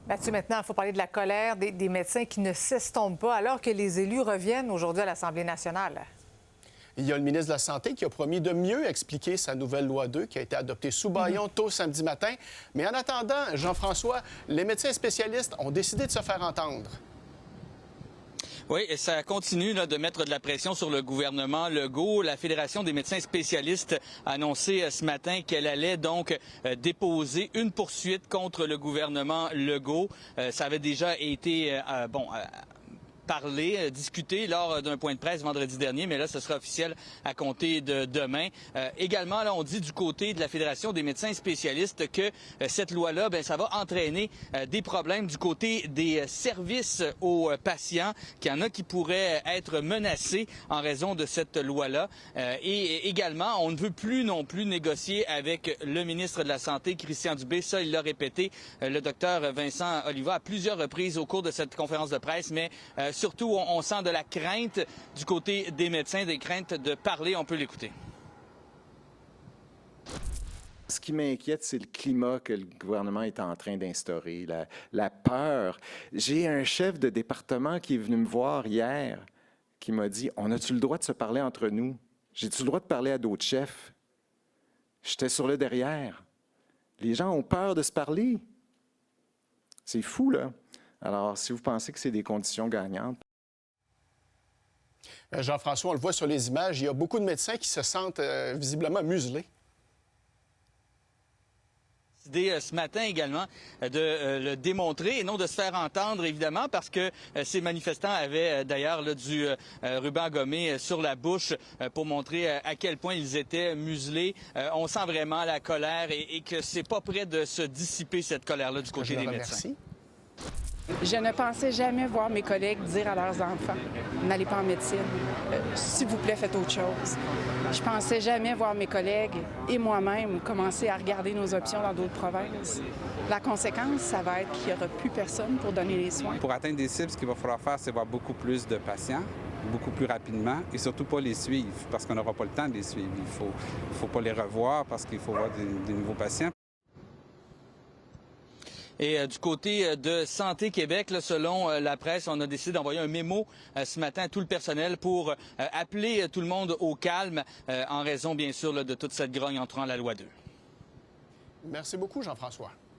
Mathieu, maintenant, il faut parler de la colère des médecins qui ne s'estompent pas alors que les élus reviennent aujourd'hui à l'Assemblée nationale. Il y a le ministre de la Santé qui a promis de mieux expliquer sa nouvelle loi 2 qui a été adoptée sous bâillon tôt samedi matin. Mais en attendant, Jean-François, les médecins spécialistes ont décidé de se faire entendre. Oui, et ça continue de mettre de la pression sur le gouvernement Legault. La Fédération des médecins spécialistes a annoncé ce matin qu'elle allait donc déposer une poursuite contre le gouvernement Legault. Ça avait déjà été, discuté lors d'un point de presse vendredi dernier, mais là, ce sera officiel à compter de demain. Également, là, on dit du côté de la Fédération des médecins spécialistes que cette loi-là, ça va entraîner des problèmes du côté des services aux patients, qu'il y en a qui pourraient être menacés en raison de cette loi-là. Et également, on ne veut plus non plus négocier avec le ministre de la Santé, Christian Dubé. Ça, il l'a répété, le docteur Vincent Oliva, à plusieurs reprises au cours de cette conférence de presse, mais surtout, on sent de la crainte du côté des médecins, des craintes de parler. On peut l'écouter. Ce qui m'inquiète, c'est le climat que le gouvernement est en train d'instaurer, la peur. J'ai un chef de département qui est venu me voir hier, qui m'a dit « On a-tu le droit de se parler entre nous? J'ai-tu le droit de parler à d'autres chefs? » J'étais sur le derrière. Les gens ont peur de se parler. C'est fou, là. Alors, si vous pensez que c'est des conditions gagnantes. Jean-François, on le voit sur les images, il y a beaucoup de médecins qui se sentent visiblement muselés. Décidé ce matin également de le démontrer et non de se faire entendre, évidemment, parce que ces manifestants avaient d'ailleurs du ruban gommé sur la bouche pour montrer à quel point ils étaient muselés. On sent vraiment la colère et que c'est pas près de se dissiper, cette colère-là, du côté des médecins. Je ne pensais jamais voir mes collègues dire à leurs enfants « N'allez pas en médecine, s'il vous plaît, faites autre chose ». Je pensais jamais voir mes collègues et moi-même commencer à regarder nos options dans d'autres provinces. La conséquence, ça va être qu'il n'y aura plus personne pour donner les soins. Pour atteindre des cibles, ce qu'il va falloir faire, c'est voir beaucoup plus de patients, beaucoup plus rapidement, et surtout pas les suivre, parce qu'on n'aura pas le temps de les suivre. Il faut pas les revoir parce qu'il faut voir des nouveaux patients. Et du côté de Santé Québec, là, selon la presse, on a décidé d'envoyer un mémo ce matin à tout le personnel pour appeler tout le monde au calme en raison, bien sûr, de toute cette grogne entourant la loi 2. Merci beaucoup, Jean-François.